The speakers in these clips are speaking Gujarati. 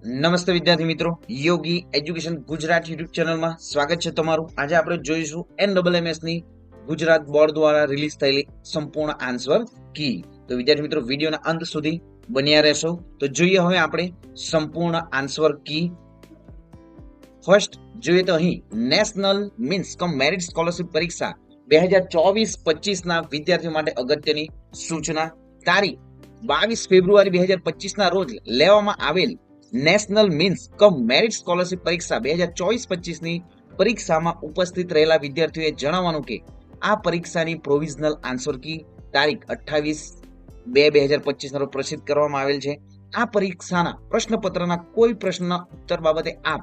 નમસ્તે વિદ્યાર્થી મિત્રો, યોગી એજ્યુકેશન ગુજરાત યુટ્યુબ ચેનલમાં સ્વાગત છે તમારું. આજે આપણે જોઈશું NMMS ની ગુજરાત બોર્ડ દ્વારા રિલીઝ થયેલી સંપૂર્ણ આન્સર કી. તો વિદ્યાર્થી મિત્રો, વિડીયોના અંત સુધી બન્યા રહેશો. તો જોઈએ હવે આપણે સંપૂર્ણ આન્સર કી. ફર્સ્ટ જોઈએ તો અહીં નેશનલ મીન્સ કમ મેરિટ સ્કોલરશિપ પરીક્ષા 2024-25 ના વિદ્યાર્થીઓ માટે અગત્યની સૂચના. તારીખ 22 ફેબ્રુઆરી 2025 ના રોજ લેવામાં આવેલ નેશનલ મીન્સ કમ મેરિટ સ્કોલરશિપ પરીક્ષા 2024-25 ની પરીક્ષામાં ઉપસ્થિત રહેલા વિદ્યાર્થીઓએ જણાવવાનું કે આ પરીક્ષાની પ્રોવિઝનલ આન્સર કી તારીખ 28/2/2025 ના રોજ પ્રસિદ્ધ કરવામાં આવેલ છે. આ પરીક્ષાના પ્રશ્નપત્રના કોઈ પ્રશ્નના ઉત્તર બાબતે આપ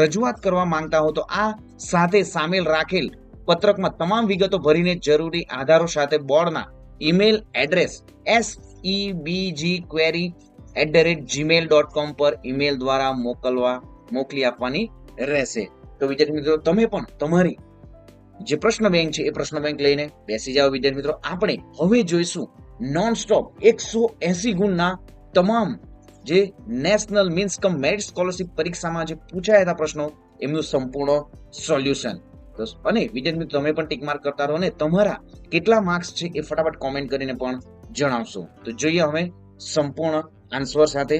રજૂઆત કરવા માંગતા હો તો આ સાથે સામેલ રાખેલ પત્રકમાં તમામ વિગતો ભરીને જરૂરી આધારો સાથે બોર્ડના ઈમેલ એડ્રેસ sebgquery@gmail.com પર ઈમેલ દ્વારા મોકલી આપવાની રહેશે. તો વિદ્યાર્થી મિત્રો, તમે પણ તમારી જે પ્રશ્ન બેંક છે એ પ્રશ્ન બેંક લઈને બેસી જાઓ. વિદ્યાર્થી મિત્રો, આપણે હવે જોઈશું નોન સ્ટોપ 180 ગુણના તમામ જે નેશનલ મીન્સ કમ મેરિટ સ્કોલરશિપ પરીક્ષામાં જે પૂછાયા હતા પ્રશ્નો એમનું સંપૂર્ણ સોલ્યુશન. અને વિદ્યાર્થી મિત્રો, તમે પણ ટીક માર્ક કરતા રહો ને તમારા કેટલા માર્ક્સ છે એ ફટાફટ કોમેન્ટ કરીને પણ જણાવશો. તો જોઈએ હવે સંપૂર્ણ આન્સર સાથે.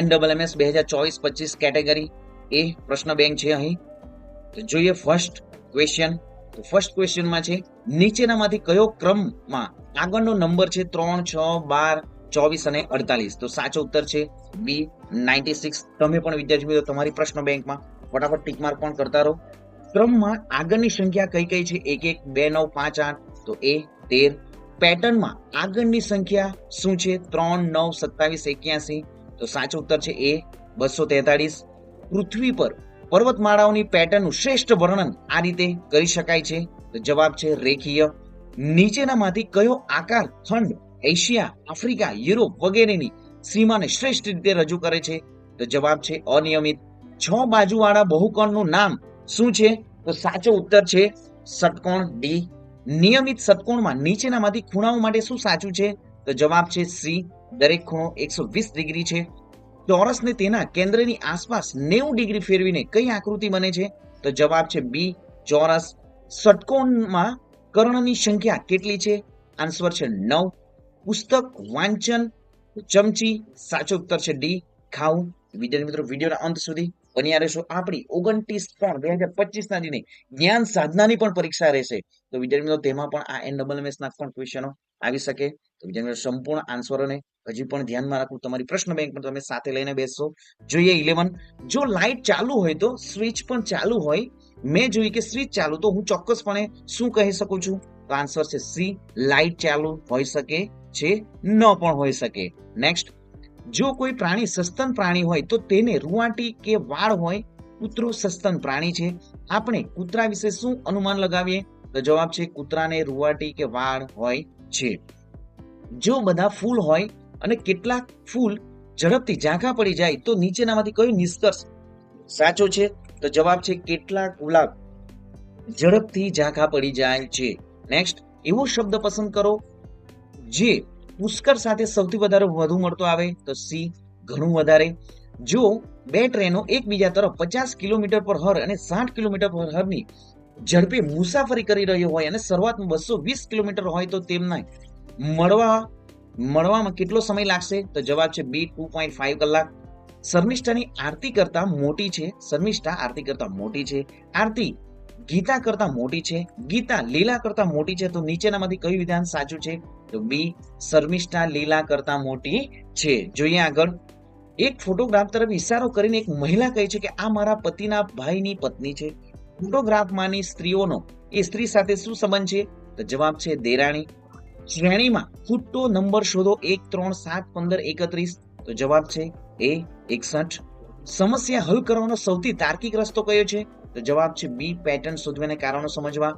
NMMS 2024-25 કેટેગરી એ પ્રશ્ન બેંક છે અહીં. તો જોઈએ ફર્સ્ટ ક્વેશ્ચન. તો ફર્સ્ટ ક્વેશ્ચનમાં છે નીચેનામાંથી કયો ક્રમમાં આગળનો નંબર છે 3, 6, 12, 24 અને 48. તો સાચો ઉત્તર છે બી 96. તમે પણ વિદ્યાર્થી મિત્રો તમારી પ્રશ્ન બેંકમાં ફટાફટ ટીક માર્ક પણ કરતા રહો. ક્રમમાં આગળની સંખ્યા કઈ કઈ છે? 1, 1, 2, 9, 5, 8. તો એ 13. પેટર્નમાં આગળની સંખ્યા શું છે? 3, 9, 27, 81. તો સાચો ઉત્તર છે એ 243. પૃથ્વી પર પર્વતમાળાઓની પેટર્નનું શ્રેષ્ઠ વર્ણન આ રીતે કરી શકાય છે. તો જવાબ છે રેખીય. નીચેનામાંથી કયો આકાર ખંડ એશિયા, આફ્રિકા, યુરોપ વગેરેની સીમાને શ્રેષ્ઠ રીતે રજૂ કરે છે? તો જવાબ છે અનિયમિત. 6 બાજુવાળા બહુકોણનું નામ શું છે? તો સાચો ઉત્તર છે ષટકોણ ડી. નિયમિત ષટકોણમાં નીચેનામાંથી ખૂણાઓ માટે શું સાચું છે? તો જવાબ છે સી, દરેક ખૂણો 120 ડિગ્રી છે. ચોરસને તેના કેન્દ્રની આસપાસ 90 ડિગ્રી ફેરવીને કઈ આકૃતિ બને છે? તો જવાબ છે બી, ચોરસ. ષટકોણમાં કર્ણની સંખ્યા કેટલી છે? આન્સર છે 9. પુસ્તક, વાંચન, ચમચી. સાચો ઉત્તર છે ડી, ખાવું. વિદ્યાર્થી મિત્રો, વિડીયોના અંત સુધી બન્યા રહેશો. આપણી 29/3/2025 ના દિને જ્ઞાન સાધનાની પણ પરીક્ષા રહેશે. તો વિદ્યાર્થી મિત્રો, તેમાં પણ આ NMMS ના પણ ક્વેશ્ચનો આવી શકે. તો વિદ્યાર્થી મિત્રો, સંપૂર્ણ આન્સરોને હજી પણ ધ્યાનમાં રાખવું. તમારી પ્રશ્ન બેંક પણ તમે સાથે લઈને બેસશો. જોઈએ 11. જો લાઇટ ચાલુ હોય તો સ્વિચ પણ ચાલુ હોય. મેં જોયું કે સ્વિચ ચાલુ, તો હું ચોક્કસપણે શું કહી શકું છું? તો આન્સર છે સી, લાઇટ ચાલુ હોઈ શકે છે, ન પણ હોઈ શકે. નેક્સ્ટ, જો કોઈ પ્રાણી સસ્તન પ્રાણી હોય તો તેને રૂંવાટી કે વાળ હોય. કૂતરો સસ્તન પ્રાણી છે. આપણે કૂતરા વિશે શું અનુમાન લગાવીએ? તો જવાબ છે કૂતરાને રૂંવાટી કે વાળ હોય છે. જો બધા ફૂલ હોય અને કેટલાક ફૂલ ઝડપથી ઝાંખા પડી જાય તો નીચેનામાંથી કયો નિષ્કર્ષ સાચો છે? તો જવાબ છે કેટલાક ગુલાબ ઝડપથી ઝાંખા પડી જાય છે. નેક્સ્ટ, એવો શબ્દ પસંદ કરો જે પુષ્કળ સાથે સૌથી વધારે વધુ મળતો આવે. તો સી, ઘણું વધારે. જો બે ટ્રેનો એકબીજા તરફ 50 કિલોમીટર પર હર અને 60 કિલોમીટર પર હરની ઝડપે મુસાફરી કરી રહ્યો હોય અને શરૂઆતમાં 220 કિલોમીટર હોય તો તેમને મળવામાં કેટલો સમય લાગશે? તો જવાબ છે બી, 2.5 કલાક. શર્મિષ્ઠાની આરતી કરતા મોટી છે. શર્મિષ્ઠા આરતી કરતા મોટી છે. આરતી ગીતા કરતા મોટી છે. ગીતા લીલા કરતા મોટી છે. તો નીચેનામાંથી કયું વિધાન સાચું છે? તો બી, શર્મિષ્ઠા લીલા કરતા મોટી છે. જોઈએ આગળ. એક ફોટોગ્રાફ તરફ ઇશારો કરીને એક મહિલા કહે છે કે આ મારા પતિના ભાઈની પત્ની છે. ફોટોગ્રાફમાંની સ્ત્રીઓનો એ સ્ત્રી સાથે શું સંબંધ છે? તો જવાબ છે દેરાણી. શ્રેણીમાં ખૂટતો નંબર શોધો. 1, 3, 7, 15, 31. તો જવાબ છે એ 61. સમસ્યા હલ કરવાનો સૌથી તાર્કિક રસ્તો કયો છે? તો જવાબ છે બી, પેટર્ન શોધવા અને કારણો સમજવા.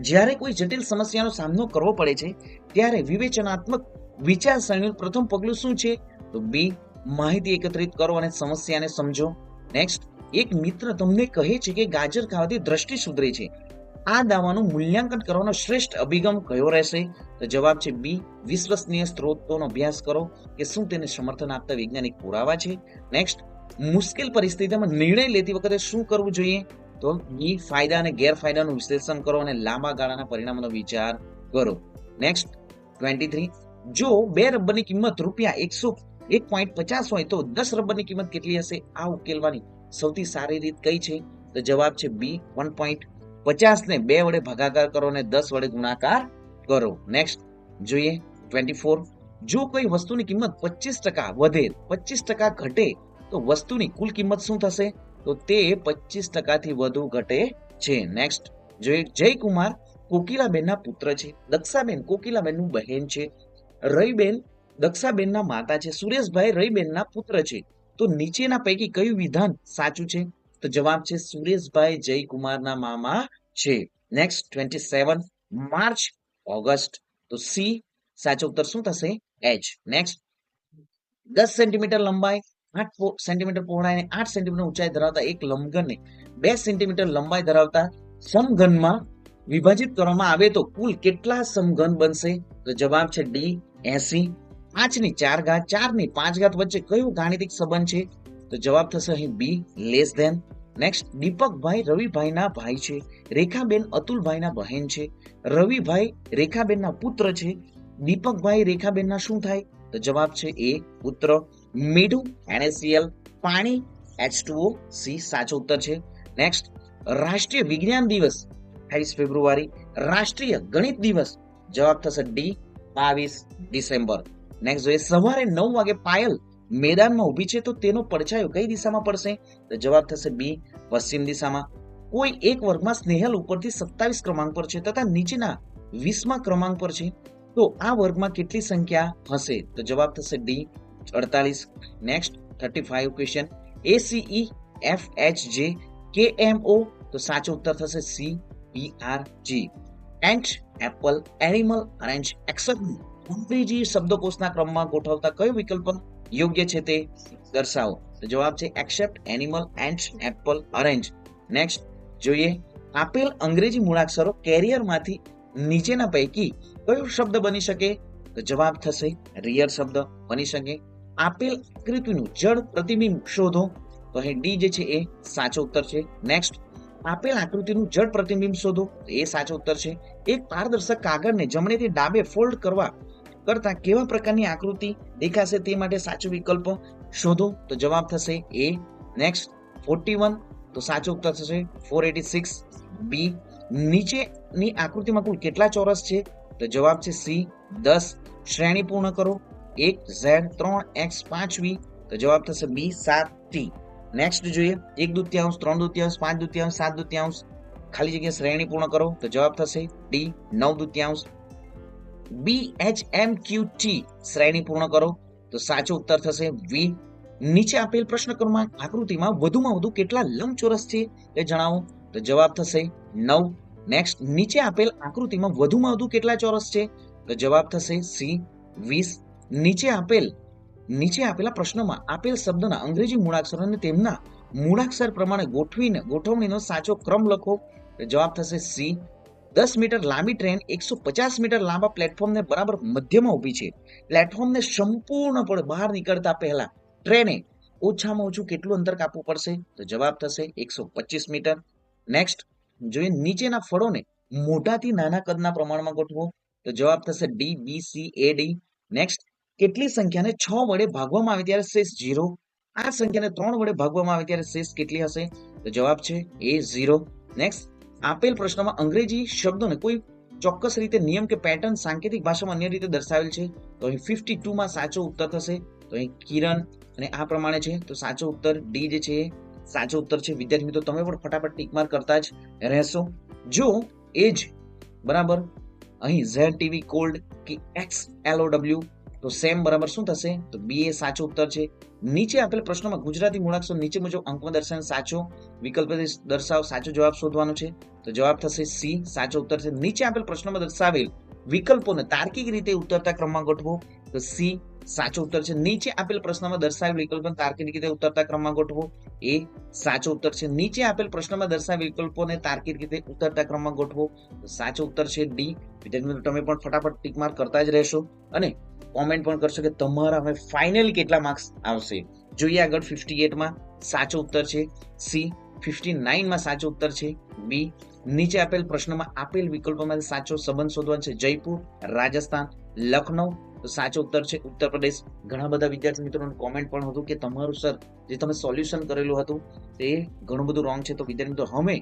જ્યારે કોઈ જટિલ સમસ્યાનો સામનો કરવો પડે છે ત્યારે વિવેચનાત્મક વિચારસરણીનું પ્રથમ પગલું શું છે? તો બી, માહિતી એકત્રિત કરો અને સમસ્યાને સમજો. નેક્સ્ટ, એક મિત્ર તમને કહે છે કે ગાજર ખાવાથી દ્રષ્ટિ સુધરે છે. આ દાવાનું મૂલ્યાંકન કરવાનો શ્રેષ્ઠ અભિગમ કયો રહેશે? તો જવાબ છે બી, વિશ્વસનીય સ્ત્રોતોનો અભ્યાસ કરો કે શું તેને સમર્થન આપતા વૈજ્ઞાનિક પુરાવા છે. નેક્સ્ટ, મુશ્કેલ પરિસ્થિતિમાં નિર્ણય લેતી વખતે શું કરવું જોઈએ? તો બી, ફાયદા અને ગેરફાયદાનું વિશ્લેષણ કરો અને લાંબા ગાળાના પરિણામોનો વિચાર કરો. નેક્સ્ટ 23, જો 2 રબરની કિંમત રૂપિયા 101.50 હોય તો 10 રબરની કિંમત કેટલી હશે? આ ઉકેલવાની સૌથી સારી રીત કઈ છે? તો જવાબ છે બી, 1.50 ને 2 વડે ભાગાકાર કરો અને 10 વડે ગુણાકાર કરો. નેક્સ્ટ જોઈએ 24, જો કોઈ વસ્તુની કિંમત 25% વધે 25% ઘટે તો વસ્તુની કુલ કિંમત શું થશે? તો તે 25% થી વધુ ઘટે છે. નેક્સ્ટ જોઈએ, જયકુમાર કોકિલાબેનના પુત્ર છે, દક્ષાબેન કોકિલાબેનનું બહેન છે, રવિબેન દક્ષાબેનના માતા છે, સુરેશભાઈ રવિબેનના પુત્ર છે, તો નીચેના પૈકી કયું વિધાન સાચું છે? તો જવાબ છે સુરેશભાઈ જયકુમારના મામા છે. નેક્સ્ટ 27, માર્ચ ઓગસ્ટ, તો સી સાચો ઉત્તર શું થશે? એચ. નેક્સ્ટ 10 સેન્ટીમીટર લંબાઈ 8 સેન્ટીમીટર પહોળાઈ અને 8 સેન્ટીમીટર ઊંચાઈ ધરાવતા એક લંબઘનને 2 સેન્ટીમીટર લંબાઈ ધરાવતા સમઘનમાં વિભાજિત કરવામાં આવે તો કુલ કેટલા સમઘન બનશે? તો જવાબ છે ડી, 80. 5 ની 4 ઘાત 4 ની 5 ઘાત વચ્ચે કયો ગાણિતિક સંબંધ છે? તો જવાબ થશે અહીં બી, લેસ ધેન. નેક્સ્ટ, દીપકભાઈ રવિભાઈના ભાઈ છે, રેખાબેન અતુલભાઈના બહેન છે, રવિભાઈ રેખાબેનના પુત્ર છે, દીપકભાઈ રેખાબેનના શું થાય? તો જવાબ છે એ, પુત્ર. મીઠું NaCl, પાણી H2O, સી સાચો ઉત્તર છે. નેક્સ્ટ, રાષ્ટ્રીય વિજ્ઞાન દિવસ 28 ફેબ્રુઆરી, રાષ્ટ્રીય ગણિત દિવસ જવાબ થશે ડી, 22 ડિસેમ્બર. નેક્સ્ટ જોઈએ, સવારે 9 વાગે પાયલ મેદાનમાં ઊભી છે તો તેનો પડછાયો કઈ દિશામાં પડશે? તો જવાબ થશે બી, પશ્ચિમ દિશામાં. કોઈ એક વર્ગમાં સ્નેહલ ઉપરથી 27 ક્રમાંક પર છે તથા નીચેના 20મા ક્રમાંક પર છે તો આ વર્ગમાં કેટલી સંખ્યા હશે? તો જવાબ થશે ડી, 48. નેક્સ્ટ 35 ક્વેશ્ચન, ACEFHJKMO, તો સાચો ઉત્તર થશે C, PRG. Ant, Apple, animal, orange, accept અંગ્રેજી શબ્દકોશના ક્રમમાં ગોઠવતા કયો વિકલ્પ યોગ્ય છે તે દર્શાવો? તો જવાબ છે accept, animal, ant, Apple, orange. Next જોઈએ, આપેલ અંગ્રેજી મૂળાક્ષરો કેરિયરમાંથી નીચેના પૈકી કયો શબ્દ બની શકે? તો જવાબ થશે રિયર શબ્દ બની શકે. આપેલ આકૃતિનું જળ પ્રતિબિંબ શોધો, તો અહીં ડી જે છે એ સાચો ઉત્તર છે. નેક્સ્ટ, આપેલ આકૃતિનું જળ પ્રતિબિંબ શોધો, એ સાચો ઉત્તર છે. એક પારદર્શક કાગળને જમણેથી ડાબે ફોલ્ડ કરતા કેવા પ્રકારની આકૃતિ દેખાશે તે માટે સાચો વિકલ્પ શોધો, તો જવાબ થશે એ. નેક્સ્ટ 41, તો સાચો ઉત્તર થશે 486 બી. નીચેની આકૃતિમાં કુલ કેટલા ચોરસ છે? તો જવાબ છે સી, 10. શ્રેણી પૂર્ણ કરો, 1Z 3X 5V, તો જવાબ થશે બી, 7T. નેક્સ્ટ જોઈએ, 1/2, 3/2, 5/2, 7/2, ખાલી જગ્યા શ્રેણી પૂર્ણ કરો, તો જવાબ થશે ડી, 9/2. BHMQT શ્રેણી પૂર્ણ કરો, તો સાચો ઉત્તર થશે વી. નીચે આપેલ પ્રશ્ન ક્રમાંક આકૃતિમાં વધુમાં વધુ કેટલા લંબચોરસ છે એ જણાવો, તો જવાબ થશે 9. નેક્સ્ટ, નીચે આપેલ આકૃતિમાં વધુમાં વધુ કેટલા ચોરસ છે? તો જવાબ થશે સી, 20. નીચે આપેલા પ્રશ્નમાં આપેલ શબ્દના અંગ્રેજી મૂળાક્ષરોને તેમના મૂળાક્ષર પ્રમાણે ગોઠવણીનો સાચો ક્રમ લખો, તો જવાબ થશે સી. 10 મીટર લાંબી ટ્રેન 150 મીટર લાંબા પ્લેટફોર્મને બરાબર મધ્યમાં ઊભી છે. પ્લેટફોર્મને સંપૂર્ણપણે બહાર નીકળતા પહેલા ટ્રેને ઓછામાં ઓછું કેટલું અંતર કાપવું પડશે? તો જવાબ થશે 125 મીટર. નેક્સ્ટ જોઈએ, નીચેના ફળોને મોટાથી નાના કદના પ્રમાણમાં ગોઠવો, તો જવાબ થશે ડી, બી, સી, એ, ડી. નેક્સ્ટ, કેટલી સંખ્યાને 6 વડે ભાગવામાં આવે ત્યારે શેષ 0? આ સંખ્યાને 3 વડે ભાગવામાં આવે ત્યારે શેષ કેટલી હશે? તો જવાબ છે એ, 0. નેક્સ્ટ, આપેલ પ્રશ્નમાં અંગ્રેજી શબ્દોને કોઈ ચોક્કસ રીતે નિયમ કે પેટર્ન સાંકેતિક ભાષામાં અન્ય રીતે દર્શાવેલ છે, તો અહીં 52માં સાચો ઉત્તર થશે, તો અહીં કિરણ અને આ પ્રમાણે છે, તો સાચો ઉત્તર ડી જે છે સાચો ઉત્તર છે. વિદ્યાર્થી મિત્રો તમે પણ ફટાફટ ટીક માર્ક કરતા જ રહેશો. જો એજ બરાબર અહીં ZTV કોલ્ડ કે XLOW, તો સેમ બરાબર શું થશે? તો બી એ સાચો ઉત્તર છે. નીચે આપેલ પ્રશ્નમાં ગુજરાતી મૂળાક્ષર નીચે મુજબ અંકમાં દર્શાવેલ સાચો વિકલ્પ દર્શાવ, સાચો જવાબ શોધવાનો છે, તો જવાબ થશે સી, સાચો ઉત્તર છે. નીચે આપેલ પ્રશ્નમાં દર્શાવેલ વિકલ્પોને તાર્કિક રીતે ઉતરતા ક્રમમાં ગોઠવો, તો સી, સાચો ઉત્તર છે. નીચે આપેલ પ્રશ્નમાં દર્શાવેલ વિકલ્પોને તાર્કિક રીતે ઉતરતા ક્રમમાં ગોઠવો. એ સાચો ઉત્તર છે. નીચે આપેલ પ્રશ્નમાં દર્શાવેલ વિકલ્પોને તાર્કિક રીતે ઉતરતા ક્રમમાં ગોઠવો. સાચો ઉત્તર છે ડી. વિદ્યાર્થી મિત્રો તમે પણ ફટાફટ ટીક માર્ક કરતા જ રહેશો અને કોમેન્ટ પણ કરશો કે તમારા હવે ફાઇનલી કેટલા માર્ક્સ આવશે. જોઈએ આગળ 58 માં સાચો ઉત્તર છે સી. 59 માં સાચો ઉત્તર છે બી. નીચે આપેલ પ્રશ્નમાં આપેલ વિકલ્પોમાંથી સાચો સંબંધ શોધવાનો છે. જયપુર, રાજસ્થાન, લખનઉ. તો સાચો ઉત્તર છે ઉત્તર પ્રદેશ. ઘણા બધા વિદ્યાર્થી મિત્રોનું કોમેન્ટ પણ હતું કે તમારું સર જે તમે સોલ્યુશન કરેલું હતું તે ઘણું બધું રોંગ છે. તો વિદ્યાર્થી મિત્રો અમે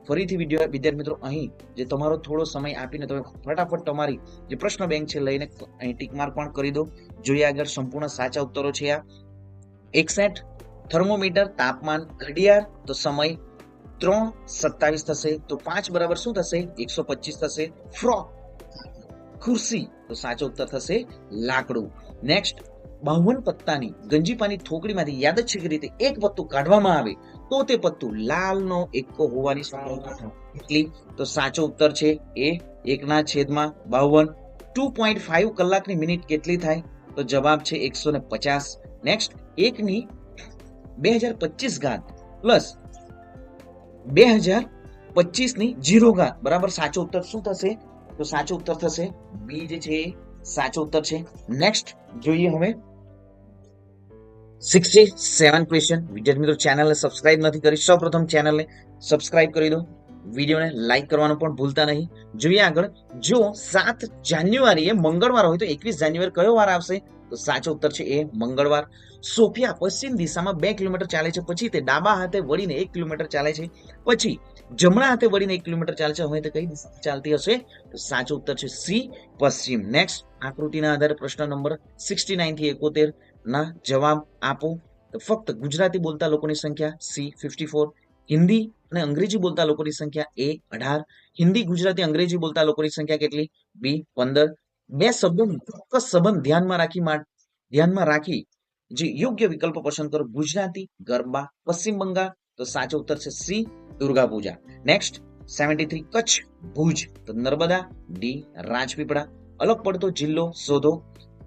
ફરીથી વિદ્યાર્થી મિત્રો અહીં જે તમારો થોડો સમય આપીને તમે ફટાફટ તમારી જે પ્રશ્ન બેંક છે લઈને અહીં ટીક માર્ક પણ કરી દો. જોઈએ આગળ સંપૂર્ણ સાચા ઉત્તરો છે આ. 61 થર્મોમીટર, તાપમાન, ઘડિયાળ તો સમય 3:27 થશે. તો 5 બરાબર શું થશે 125 થશે. ફ્રોક ખુરશી તો સાચો ઉત્તર થશે લાકડું. નેક્સ્ટ 52 પત્તાની ગંજીપાની થોકડીમાંથી યાદચ્છિક રીતે એક પત્તું કાઢવામાં આવે તો તે પત્તું લાલનો એક્કો હોવાની સંભાવના કેટલી? તો સાચો ઉત્તર છે એ 1/52. 2.5 કલાકની મિનિટ કેટલી થાય? તો જવાબ છે 150. નેક્સ્ટ 1 ની 2025 ઘાત પ્લસ 2025 ની 0 ઘાત બરાબર સાચો ઉત્તર શું થશે? તો સાચો ઉત્તર થશે બી જે છે સાચો ઉત્તર છે. નેક્સ્ટ જોઈએ હવે 67 ક્વેશ્ચન. વિદ્યાર્થી મિત્રો ચેનલને સબસ્ક્રાઇબ નથી કરી, સૌપ્રથમ ચેનલને સબસ્ક્રાઇબ કરી દો, વિડીયોને લાઈક કરવાનું પણ ભૂલતા નહીં. જોઈએ આગળ, જો 7 જાન્યુઆરીએ મંગળવાર હોય તો 21 જાન્યુઆરી કયો વાર આવશે? તો સાચો ઉત્તર છે એ મંગળવાર. સોફિયા પશ્ચિમ દિશામાં 2 કિલોમીટર ચાલે છે, પછી તે ડાબા હાથે વળીને 1 કિલોમીટર ચાલે છે, પછી જમણા હાથે વળીને 1 કિલોમીટર ચાલે છે. હવે તે કઈ દિશામાં ચાલતી હશે? તો સાચો ઉત્તર છે સી પશ્ચિમ. નેક્સ્ટ આકૃતિના આધારે પ્રશ્ન નંબર 69 થી 71 ના જવાબ આપો. તો ફક્ત ગુજરાતી બોલતા લોકોની સંખ્યા સી 54, હિન્દી અને અંગ્રેજી બોલતા લોકોની સંખ્યા એ 18, હિન્દી ગુજરાતી અંગ્રેજી બોલતા લોકોની સંખ્યા કેટલી? બી 15. બે શબ્દોનો ચોક્કસ સંબંધ ધ્યાનમાં રાખી જે યોગ્ય વિકલ્પ પસંદ કરો. ગુજરાતી ગરબા, પશ્ચિમ બંગાળ તો સાચો ઉત્તર છે સી દુર્ગા પૂજા. નેક્સ્ટ 73 કચ્છ, ભુજ તો નર્મદા, ડી રાજપીપળા. અલગ પડતો જિલ્લો શોધો,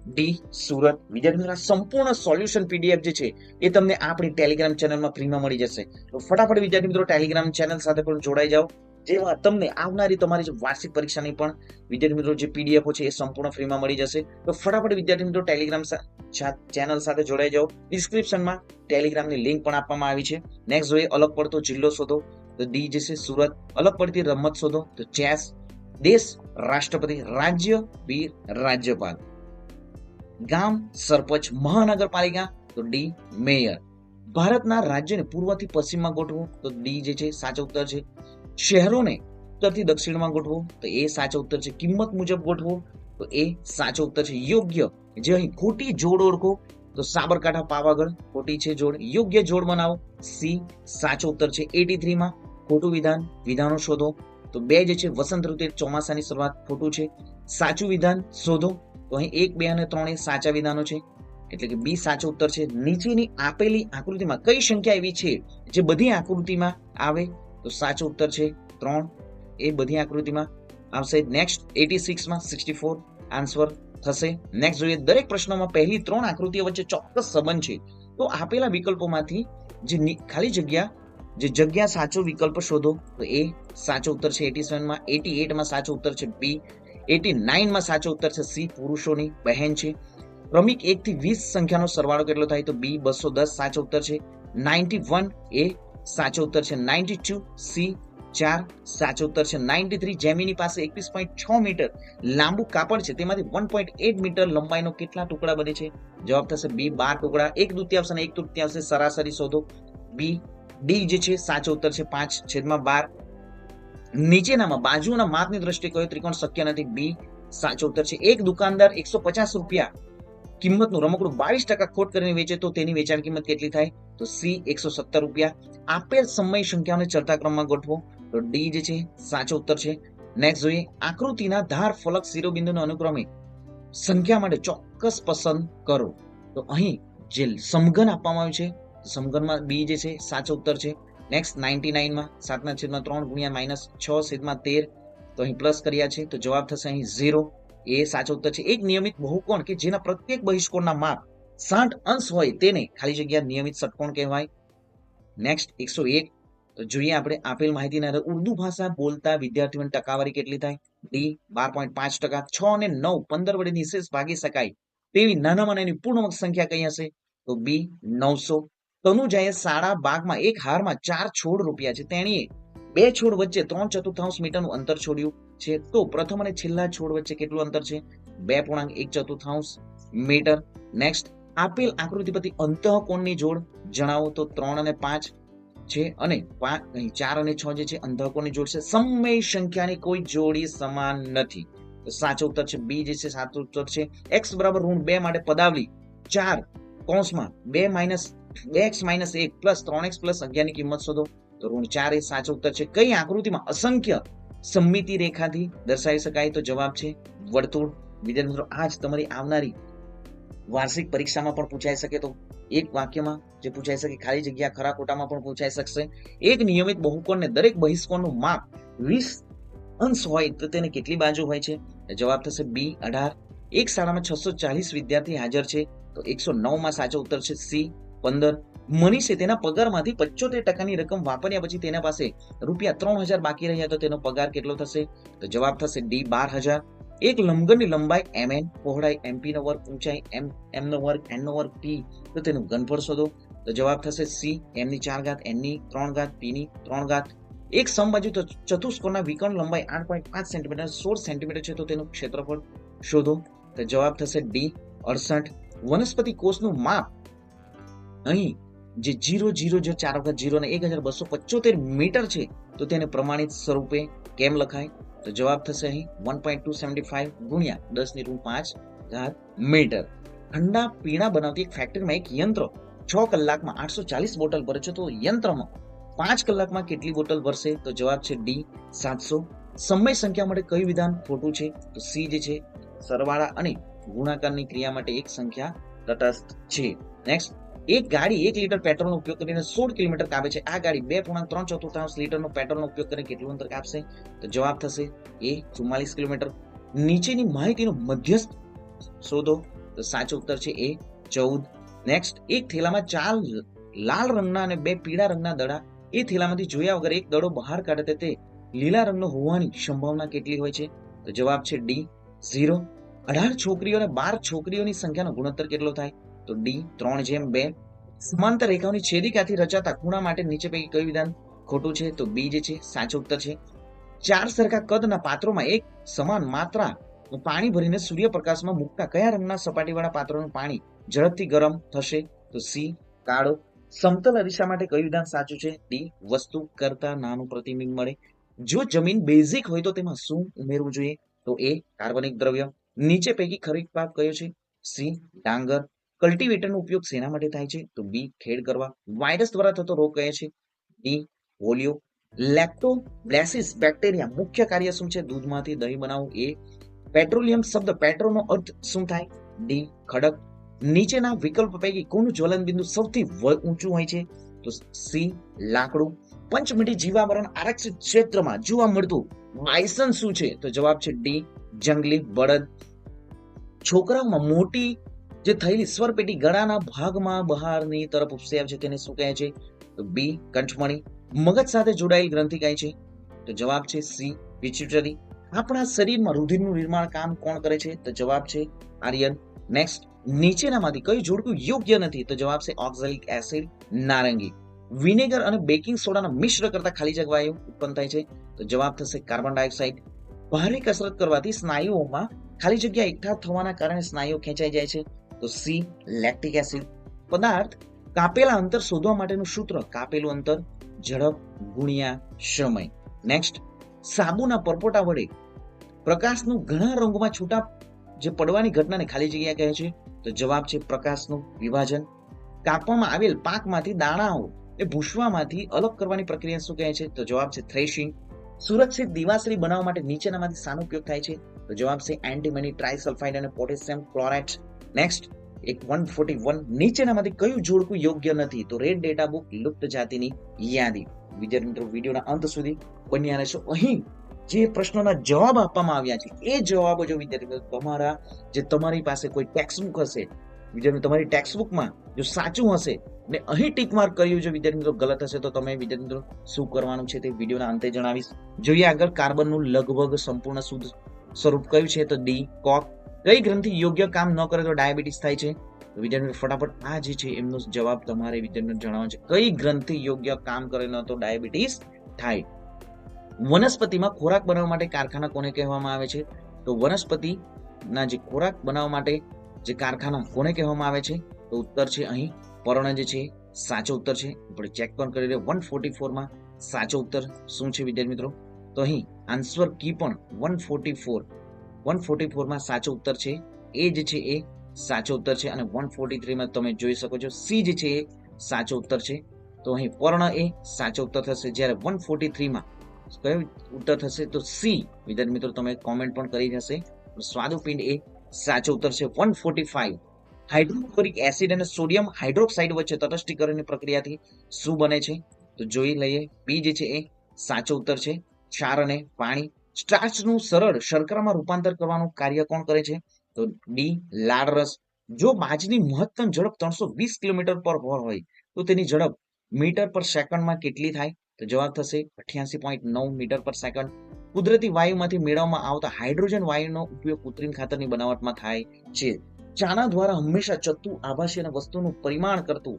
ડી સુરત. વિદ્યાર્થી મિત્રો સંપૂર્ણ સોલ્યુશન પીડીએફ જે છે એ તમને આપણી ટેલિગ્રામ ચેનલમાં ફ્રીમાં મળી જશે. તો ફટાફટ વિદ્યાર્થી મિત્રો ટેલિગ્રામ ચેનલ સાથે પણ જોડાઈ જાઓ, જેમાં તમને આવનારી તમારી જે વાર્ષિક પરીક્ષાની પણ વિદ્યાર્થી મિત્રો જે પીડીએફ છે એ સંપૂર્ણ ફ્રીમાં મળી જશે. તો ફટાફટ વિદ્યાર્થી મિત્રો ટેલિગ્રામ ચેનલ સાથે જોડાઈ જાઓ. ડિસ્ક્રિપ્શનમાં ટેલિગ્રામની લિંક પણ આપવામાં આવી છે. નેક્સ્ટ જોઈએ અલગ પડતો જિલ્લો શોધો, તો ડી જે છે સુરત. અલગ પડતી રમત શોધો, તો ચેસ. દેશ રાષ્ટ્રપતિ, રાજ્ય વીર રાજ્યપાલ. ગામ સરપંચ, મહાનગરપાલિકા તો ડી મેયર. ભારતના રાજ્યને પૂર્વથી પશ્ચિમમાં ગોઠવો, તો ડી જે છે સાચો ઉત્તર છે. શહેરોને ઉત્તરથી દક્ષિણમાં ગોઠવો, તો એ સાચો ઉત્તર છે. કિંમત મુજબ ગોઠવો, તો એ સાચો ઉત્તર છે. યોગ્ય જે અહીં ખોટી જોડ ઓળખો, તો સાબરકાંઠા પાવાગઢ ખોટી છે જોડ. યોગ્ય જોડ બનાવો, સી સાચો ઉત્તર છે. 83 માં ખોટું વિધાનો શોધો, તો 2 જે છે વસંત ઋતુ ચોમાસાની શરૂઆત ખોટું છે. સાચું વિધાન શોધો, તો અહીં 1, 2 અને 3 એ સાચા વિધાનો છે, એટલે કે બી સાચો ઉત્તર છે. નીચેની આપેલી આકૃતિમાં કઈ સંખ્યા એવી છે જે બધી આકૃતિમાં આવે? તો સાચો ઉત્તર છે 3, એ બધી આકૃતિમાં આવશે. નેક્સ્ટ 86 માં 64 આન્સર થશે. નેક્સ્ટ જોઈએ દરેક પ્રશ્નમાં પહેલી 3 આકૃતિઓ વચ્ચે ચોક્કસ સંબંધ છે, તો આપેલા વિકલ્પોમાંથી જે ખાલી જગ્યા સાચો વિકલ્પ શોધો, તો એ સાચો ઉત્તર છે. 87 માં 88 માં સાચો ઉત્તર છે બી. 89 માં સાચો ઉત્તર છે સી પુરુષોની બહેન છે. ક્રમિક 1 થી 20 સંખ્યાનો સરવાળો કેટલો થાય? તો બી 210 સાચો ઉત્તર છે. 91 એ સાચો ઉત્તર છે. 92 સી 4 સાચો ઉત્તર છે. 93 જેમીની પાસે 21.6 મીટર લાંબુ કાપડ છે, તેમાંથી 1.8 મીટર લંબાઈનો કેટલા ટુકડા બને છે? જવાબ થશે બી 12 ટુકડા. 1/2 અને 1/3 સરાસરી શોધો, બી. ડી જે છે સાચો ઉત્તર છે 5/12. નીચેનામાં બાજુના માપની દ્રષ્ટિએ કયો ત્રિકોણ શક્ય નથી? બી સાચો ઉત્તર છે. એક દુકાનદાર 150 રૂપિયા કિંમતનું રમકડું 22% ખોટ કરીને વેચે તો તેની વેચાણ કિંમત કેટલી થાય? તો સી 170 રૂપિયા. આપેલ સમય સંખ્યાઓને ચડતા ક્રમમાં ગોઠવો, તો ડી જે છે સાચો ઉત્તર છે. નેક્સ્ટ જોઈએ આકૃતિના ધાર ફલક શિરોબિંદુના અનુક્રમે સંખ્યા માટે ચોક્કસ પસંદ કરો. તો અહીં જે સમઘન આપવામાં આવ્યું છે, સમઘનમાં બી જે છે સાચો ઉત્તર છે. નેક્સ્ટ 99 માં 7/3 ગુણ્યા -6/13, તો અહીં પ્લસ કર્યા છે, તો જવાબ થશે અહીં 0. એ સાચો ઉત્તર છે. એક નિયમિત બહુકોણ કે જેના પ્રત્યેક બહિષ્કોણના માપ 60 અંશ હોય તેને ખાલી જગ્યા નિયમિત ષટકોણ કહેવાય. નેક્સ્ટ 101. તો જોઈએ આપણે આપેલ માહિતીના આધારે ઉર્દુ ભાષા બોલતા વિદ્યાર્થીઓની ટકાવારી કેટલી થાય? ડી 12.5%. 6 અને 9 15 વડે નિશેષ ભાગી શકાય તેવી નાનામાં નાની પૂર્ણાંક સંખ્યા કઈ હશે? તો બી 900. તનુજાએ શાળા બાગમાં એક હારમાં 4 છોડ રોપ્યા છે. તેણીએ 2 છોડ વચ્ચે 3/4 મીટરનું અંતર છોડ્યું છે. તો પ્રથમ અને છેલ્લા છોડ વચ્ચે કેટલું અંતર છે? 2.1/4 મીટર. નેક્સ્ટ, આપેલ આકૃતિ પરથી અંતઃકોણની જોડ જણાવો. તો 3 અને 5 છે અને 4 અને 6 જે છે અંતઃકોણની જોડ છે. સમય સંખ્યાની કોઈ જોડી સમાન નથી. તો સાચો ઉત્તર છે બી જે છે સાચો ઉત્તર છે. x બરાબર ઋણ 2 માટે પદાવલી 4 કૌંસમાં 2x - 1 પ્લસ 3x પ્લસ 11 ની કિંમત શોધો. તો ઋણ 4 એ સાચો ઉત્તર છે. કઈ આકૃતિમાં અસંખ્ય સમમિતિ રેખાથી દર્શાવી શકાય? તો જવાબ છે વર્તુળ. વિદ્યાર્થી મિત્રો, આજ તમારી આવનારી વાર્ષિક પરીક્ષામાં પણ પૂછાઈ શકે. તો એક વાક્યમાં જે પૂછાઈ શકે, ખાલી જગ્યા ખરા ખોટામાં પણ પૂછાઈ શકશે. એક નિયમિત બહુકોણને દરેક બહિષ્કોણનું માપ 20 અંશ હોય તો તેને કેટલી બાજુ હોય છે? જવાબ થશે બી 18. એક શાળામાં 640 વિદ્યાર્થી હાજર છે તો 109 માં સાચો ઉત્તર છે સી 15. મનીષે તેના પગારમાંથી 75% રકમ વાપર્યા પછી તેના પાસે રૂપિયા 3000 બાકી રહ્યા તો તેનો પગાર કેટલો થશે? તો જવાબ થશે ડી 12000. એક લંબઘનની લંબાઈ mn, પહોળાઈ mp નો વર્ગ, ઊંચાઈ m નો વર્ગ, n નો વર્ગ p, તો તેનું ઘનફળ શોધો. તો જવાબ થશે સી m ની 4 ઘાત, n ની 3 ઘાત, p ની 3 ઘાત. એક સમબાજુ ચતુષ્કોણના વિકર્ણ લંબાઈ 8.5 સેન્ટીમીટર 16 સેન્ટીમીટર છે તો તેનું ક્ષેત્રફળ શોધો. તો જવાબ થશે ડી 68. વનસ્પતિ કોષનું માપ અહીં જે 0.004 અને 1275 મીટર છે તો તેને પ્રમાણિત સ્વરૂપે કેમ લખાય? તો જવાબ થશે અહીં 1.275 ગુણ્યા 10 ની ઋણ 5 ઘાત મીટર. ઠંડા પીણા બનાવતી એક ફેક્ટરીમાં એક યંત્ર 6 કલાકમાં 840 બોટલ ભરે છે તો યંત્રમાં 5 કલાકમાં કેટલી બોટલ ભરશે? તો જવાબ છે ડી 700. સમય સંખ્યા માટે કયું વિધાન ખોટું છે? તો સી જે છે સરવાળા અને ગુણાકારની ક્રિયા માટે એક સંખ્યા તટસ્થ છે. નેક્સ્ટ, એક ગાડી 1 લીટર પેટ્રોલનો ઉપયોગ કરીને 16 કિલોમીટર કાપે છે. આ ગાડી 2.3 લીટરનો પેટ્રોલનો ઉપયોગ કરીને કેટલું અંતર કાપશે? તો જવાબ થશે એ 44 કિલોમીટર. નીચેની માહિતીનો મધ્યસ્થ શોધો. તો સાચો ઉત્તર છે એ 14. નેક્સ્ટ, એક થેલામાં 4 લાલ રંગના અને 2 પીળા રંગના દડા એ થેલામાંથી જોયા વગર એક દડો બહાર કાઢે તે લીલા રંગનો હોવાની સંભાવના કેટલી હોય છે? તો જવાબ છે ડી 0. 18 છોકરીઓ અને 12 છોકરીઓની સંખ્યાનો ગુણોત્તર કેટલો થાય? તો ડી 3:2. સમાંતર રેખાઓની છેદિકાથી રચાતા ખૂણા માટે નીચે પૈકી કયું વિધાન ખોટું છે? તો બી જે છે સાચો ઉત્તર છે. 4 સરખા કદના પાત્રોમાં એક સમાન માત્રા પાણી ભરીને સૂર્યપ્રકાશમાં મૂકતા કયા રંગના સપાટીવાળા પાત્રોનું પાણી ઝડપથી ગરમ થશે? તો સી કાળો. સમતલ અરીસા માટે કયું વિધાન સાચું છે? ડી વસ્તુ કરતા નાનું પ્રતિબિંબ મળે. જો જમીન બેઝિક હોય તો તેમાં શું ઉમેરવું જોઈએ? તો એ કાર્બનિક દ્રવ્ય. નીચે પૈકી ખરીફ પાક કયો છે? સી ડાંગર. કલ્ટિવેટરનો ઉપયોગ શેના માટે થાય છે? તો બી ખેડ કરવા. વાયરસ દ્વારા થતો રોગ કયો છે? D polio. લેક્ટોબ્લેસિસ બેક્ટેરિયા મુખ્ય કાર્ય શું છે? દૂધમાંથી દહીં બનાવવું. એ પેટ્રોલિયમ શબ્દ પેટ્રોનો અર્થ શું થાય? ડી ખડક. નીચેના વિકલ્પ પૈકી કોનું જ્વલન બિંદુ સૌથી ઊંચું હોય છે? તો સી લાકડું. પંચમિડી જીવાવરણ આરક્ષિત ક્ષેત્રમાં જોવા મળતું બાયસન શું છે? તો જવાબ છે ડી જંગલી બળદ. છોકરાઓમાં મોટી જે થયેલી સ્વરપેટી ગળાના ભાગમાં બહારની તરફ ઉપસી આવે છે તેને શું કહે છે? તો બી કંઠમણી. મગજ સાથે જોડાયેલ ગ્રંથિ કઈ છે? તો જવાબ છે સી પિટ્યુટરી. આપણા શરીરમાં રુધિરનું નિર્માણ કામ કોણ કરે છે? તો જવાબ છે આર્યન. નેક્સ્ટ, નીચેનામાંથી કયું જોડકું યોગ્ય નથી? તો જવાબ છે ઓક્ઝેલિક એસિડ નારંગી. વિનેગર અને બેકિંગ સોડાના મિશ્ર કરતા ખાલી જગ્યા વાયુ ઉત્પન્ન થાય છે. તો જવાબ થશે કાર્બન ડાયોક્સાઇડ. ભારે કસરત કરવાથી સ્નાયુઓમાં ખાલી જગ્યા એકઠા થવાના કારણે સ્નાયુઓ ખેંચાઈ જાય છે. તો સી લેક્ટિક એસિડ. પદાર્થ કાપેલા અંતર શોધવા માટેનું સૂત્ર કાપેલું અંતર ઝડપ ગુણ્યા સમય. નેક્સ્ટ, સાબુના પરપોટા વડે પ્રકાશનું ઘણા રંગોમાં છૂટા જે પડવાની ઘટનાને ખાલી જગ્યા કહે છે? તો જવાબ છે પ્રકાશનું વિભાજન. કાપવામાં આવેલ પાકમાંથી દાણાઓ એ ભૂસવામાંથી અલગ કરવાની પ્રક્રિયા શું કહે છે? તો જવાબ છે થ્રેશિંગ. સુરક્ષિત દિવાસળી બનાવવા માટે નીચેનામાંથી શાનો ઉપયોગ થાય છે? તો જવાબ છે એન્ટીમની ટ્રાયસલ્ફાઇડ અને પોટેશિયમ ક્લોરાઇડ. નેક્સ્ટ, 141 નીચેનામાંથી કયું જોડકું યોગ્ય નથી? તો રેડ ડેટા બુક લુપ્ત જાતિની યાદી. વિદ્યાર્થી મિત્રો, વિડીયોના અંત સુધી બન્યા રહેશો. અહીં જે પ્રશ્નોના જવાબ આપવામાં આવ્યા છે એ જવાબો જો વિદ્યાર્થી મિત્રો તમારા જે તમારી પાસે કોઈ ટેક્સ્ટબુક હશે, વિદ્યાર્થી તમારી ટેક્સ્ટબુકમાં જો સાચું હશે ને અહીં ટીક માર્ક કર્યું જો વિદ્યાર્થી મિત્રો ગલત હશે તો તમે વિદ્યાર્થી મિત્રો શું કરવાનું છે તે વિડીયોના અંતે જણાવીશ. જોઈએ આગળ કાર્બનનું લગભગ સંપૂર્ણ શુદ્ધ સ્વરૂપ કયું છે તો ડી કોક. કઈ ગ્રંથિ યોગ્ય કામ ન કરે તો ડાયાબિટીસ થાય છે? તો વિદ્યાર્થી ફટાફટ આ જે છે એમનો જવાબ તમારે વિદ્યાર્થી જણાવવાનો છે. કઈ ગ્રંથિ યોગ્ય કામ કરે ન તો ડાયાબિટીસ થાય? વનસ્પતિમાં ખોરાક બનાવવા માટે કારખાના કોને કહેવામાં આવે છે? તો વનસ્પતિના જે ખોરાક બનાવવા માટે જે કારખાના કોને કહેવામાં આવે છે? તો ઉત્તર છે અહીં પર્ણ જે છે સાચો ઉત્તર છે. આપણે ચેક પણ કરી લઈએ 144 માં સાચો ઉત્તર શું છે વિદ્યાર્થી મિત્રો? તો અહીં આન્સર કી પણ 144 માં સાચો ઉત્તર છે. એ જે છે એ સાચો ઉત્તર છે અને 143 માં તમે જોઈ શકો છો સી જે છે એ સાચો ઉત્તર છે. તો અહીં પર્ણ એ સાચો ઉત્તર થશે, જ્યારે 143 માં કયો ઉત્તર થશે તો સી. વિદ્યાર્થી મિત્રો તમે કોમેન્ટ પણ કરી હશે. સ્વાદુપિંડ એ સાચો ઉત્તર છે. 145 હાઇડ્રોક્લોરિક એસિડ અને સોડિયમ હાઇડ્રોક્સાઇડ વચ્ચે તટસ્થીકરણની પ્રક્રિયાથી શું બને છે? તો જોઈ લઈએ. બી જે છે એ સાચો ઉત્તર છે. ક્ષાર અને પાણી. સ્ટાર્ચનું સરળ શર્કરામાં રૂપાંતર કરવાનું કાર્ય કોણ કરે છે? તો ડી લાળ રસ. જો બાજની મહત્તમ ઝડપ 320 કિલોમીટર પર હોય તો તેની ઝડપ મીટર પર સેકન્ડમાં કેટલી થાય? તો જવાબ થશે 88.9 મીટર પર સેકન્ડ. કુદરતી વાયુમાંથી મેળવવામાં આવતા હાઇડ્રોજન વાયુનો ઉપયોગ કૃત્રિમ ખાતરની બનાવટમાં થાય છે. ચાના દ્વારા હંમેશા ચત્તુ આભાસી અને વસ્તુનું પરિમાણ કરતું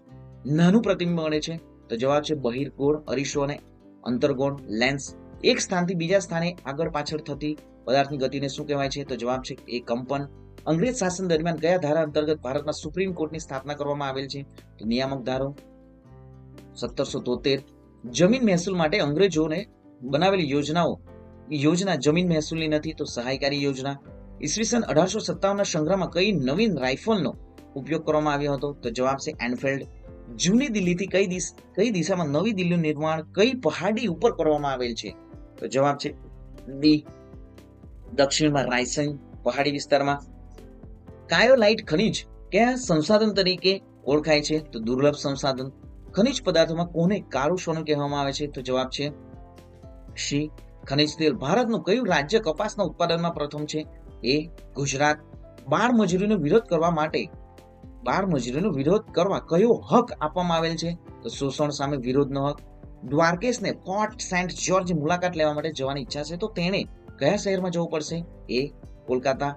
નાનું પ્રતિબિંબ બને છે. તો જવાબ છે બહિર્ગોળ અરીસો અને અંતર્ગોળ લેન્સ. એક સ્થાનથી બીજા સ્થાને આગળ પાછળ થતી પદાર્થની ગતિને શું કહેવાય છે? તો જવાબ છે એ કંપન. અંગ્રેજ શાસન દરમિયાન કયા ધારા અંતર્ગત ભારતમાં સુપ્રીમ કોર્ટની સ્થાપના કરવામાં આવેલ છે? તો નિયામક ધારો 1773. જમીન મહેસૂલ માટે અંગ્રેજોને બનાવેલી યોજના જમીન મહેસૂલની નથી તો સહાયકારી યોજના. ઈસવીસન 1857 સંગ્રામમાં કઈ નવીન રાઇફલનો ઉપયોગ કરવામાં આવ્યો હતો? તો જવાબ છે એનફિલ્ડ. જૂની દિલ્હીથી કઈ દિશામાં નવી દિલ્હીનું નિર્માણ કઈ પહાડી ઉપર કરવામાં આવેલ છે? તો જવાબ છે ડી દક્ષિણમાં રાયસેન પહાડી વિસ્તારમાં. કાયોલાઇટ ખનિજ કયા સંસાધન તરીકે ઓળખાય છે? તો દુર્લભ સંસાધન. ખનિજ પદાર્થોમાં કોને કાળું સોનું કહેવામાં આવે છે? તો જવાબ છે સી ખનિજ તેલ. ભારતનું કયું રાજ્ય કપાસના ઉત્પાદનમાં પ્રથમ છે? એ ગુજરાત. બાળ મજૂરીનો વિરોધ કરવા કયો હક આપવામાં આવેલ છે? તો શોષણ સામે વિરોધનો હક. દ્વારકેશને ફોર્ટ સેન્ટ જ્યોર્જની મુલાકાત લેવા માટે જવાની ઈચ્છા છે તો તેણે કયા શહેરમાં જવું પડશે? એ કોલકાતા.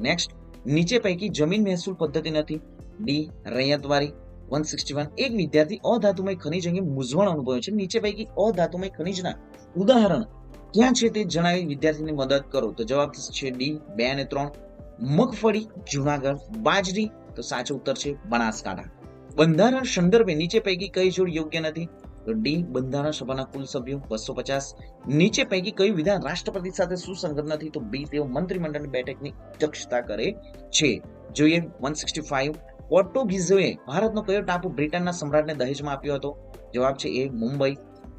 નેક્સ્ટ, નીચે પૈકી જમીન મહેસૂલ પદ્ધતિ નથી. ડી રૈયતવારી. 161. એક વિદ્યાર્થી અધાતુમય ખનિજ અંગે મૂંઝવણ અનુભવે છે. નીચે પૈકી અધાતુમય ખનિજના ઉદાહરણ ક્યાં છે તે જણાવી વિદ્યાર્થીની મદદ કરો. તો જવાબ છે ડી 2 અને 3. મગફળી જુનાગઢ. બાજરી તો સાચો ઉત્તર છે બનાસકાંઠા. બંધારણ સંદર્ભે નીચે પૈકી કઈ જોડ યોગ્ય નથી? તો ડી બંધારણ સભાના કુલ સભ્યો 250. નીચે પૈકી કયું વિધાન રાષ્ટ્રપતિ સાથે સુસંગત નથી? તો બી તેઓ મંત્રીમંડળની બેઠકની અધ્યક્ષતા કરે છે. જોઈએ 165. પોર્ટુગીઝોએ ભારતનો કયો ટાપુ બ્રિટનના સમ્રાટને દહેજમાં આપ્યો હતો? જવાબ છે એ મુંબઈ.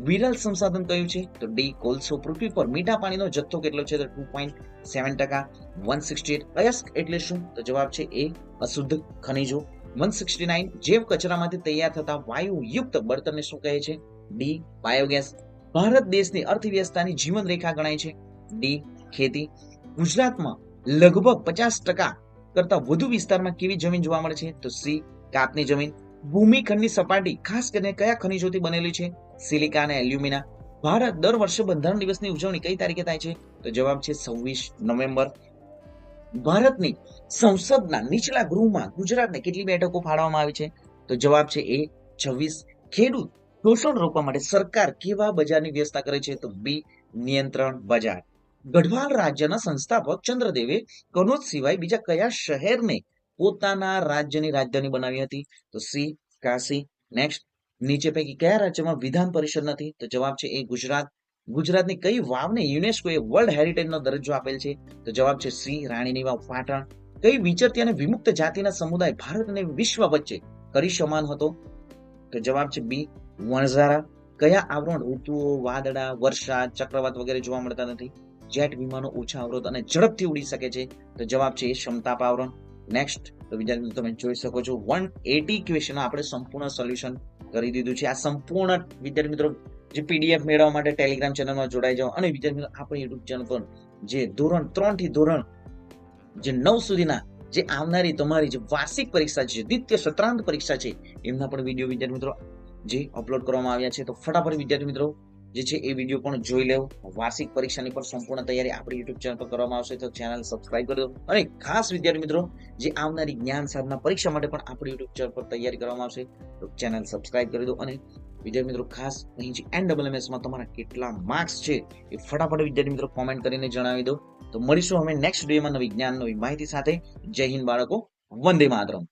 વિરલ સંસાધન કયું છે? તો ડી કોલસો. પૃથ્વી પર મીઠા પાણીનો જથ્થો કેટલો છે? તો 2.7%. 168. અયસ્ક એટલે શું? તો જવાબ છે એ અશુદ્ધ ખનિજો. 169. જૈવ કચરામાંથી તૈયાર થતા વાયુ યુક્ત બળતણને શું કહે છે? D biogas. ભારત દેશની અર્થવ્યવસ્થાની જીવન રેખા ગણાય છે. ડી ખેતી. ગુજરાતમાં લગભગ 50% કરતા વધુ વિસ્તારમાં કેવી જમીન જોવા મળે છે? તો સી કાપની જમીન. ભૂમિખંડની સપાટી ખાસ કરીને કયા ખનિજોથી બનેલી છે? સિલિકા અને એલ્યુમિના. ભારત દર વર્ષે બંધારણ દિવસની ઉજવણી કઈ તારીખે થાય છે? તો જવાબ છે 26 નવેમ્બર. ભારતની સંસદના નીચલા ગૃહમાં ગુજરાતને કેટલી બેઠકો ફાળવવામાં આવી છે? તો જવાબ છે એ 26. ખેડૂત શોષણ રોકવા માટે સરકાર કેવા બજારની વ્યવસ્થા કરે છે? તો બી નિયંત્રણ બજાર. ગઢવાલ રાજ્યના સંસ્થાપક ચંદ્રદેવે કનોજ સિવાય બીજા કયા શહેરને પોતાના રાજ્યની રાજધાની બનાવી હતી? તો સી કાશી. નેક્સ્ટ, નીચે પૈકી કયા રાજ્યમાં વિધાન પરિષદ નથી? તો જવાબ છે એ ગુજરાત. ગુજરાતની કઈ વાવને યુનેસ્કોએ વર્લ્ડ હેરિટેજનો દરજ્જો આપેલ છે? તો જવાબ છે સી રાણીની વાવ પાટણ. કઈ વિચરતી અને વિમુક્ત જાતિના સમુદાય ભારત અને વિશ્વ વચ્ચે કરી સમાન હતો? તો જવાબ છે બી વણઝારા. કયા આવરણ ઋતુઓ વાદળા વરસાદ ચક્રવાત વગેરે જોવા મળતા નથી? જેટ વિમાનો ઓછા અવરોધ અને ઝડપથી ઉડી શકે છે. તો જવાબ છે એ ક્ષમતાપ આવરણ. નેક્સ્ટ, તો વિદ્યાર્થી તમે જોઈ શકો છો 180 ક્વેશ્ચન આપણે સંપૂર્ણ સોલ્યુશન કરી દીધું છે. આ સંપૂર્ણ વિદ્યાર્થી મિત્રો જે પીડીએફ મેળવવા માટે ટેલિગ્રામ ચેનલમાં જોડાઈ જાઓ. અને વિદ્યાર્થી મિત્રો આપણી યુટ્યુબ ચેનલ પર જે ધોરણ 3 થી ધોરણ જે 9 સુધીના જે આવનારી તમારી જે વાર્ષિક પરીક્ષા છે, દ્વિતીય સત્રાંત પરીક્ષા છે, એમના પણ વિડીયો વિદ્યાર્થી મિત્રો જે અપલોડ કરવામાં આવ્યા છે. તો ફટાફટ વિદ્યાર્થી મિત્રો જે છે એ વિડીયો પણ જોઈ લેવો. વાર્ષિક પરીક્ષાની પણ સંપૂર્ણ તૈયારી આપણી યુટ્યુબ ચેનલ પર કરવામાં આવશે, તો ચેનલ સબસ્ક્રાઇબ કરી દો. અને ખાસ વિદ્યાર્થી મિત્રો જે આવનારી જ્ઞાન સાધના પરીક્ષા માટે પણ આપણી યુટ્યુબ ચેનલ પર તૈયારી કરવામાં આવશે, તો ચેનલ સબસ્ક્રાઇબ કરી દો. અને વિદ્યાર્થી મિત્રો ખાસ અહીં જે NSS માં તમારા કેટલા માર્ક્સ છે એ ફટાફટ વિદ્યાર્થી મિત્રો કોમેન્ટ કરીને જણાવી દો. તો મળીશું અમે નેક્સ્ટ વિડીયોમાં નવી જ્ઞાન નવી માહિતી સાથે. જય હિન્દ બાળકો, વંદે માતરમ.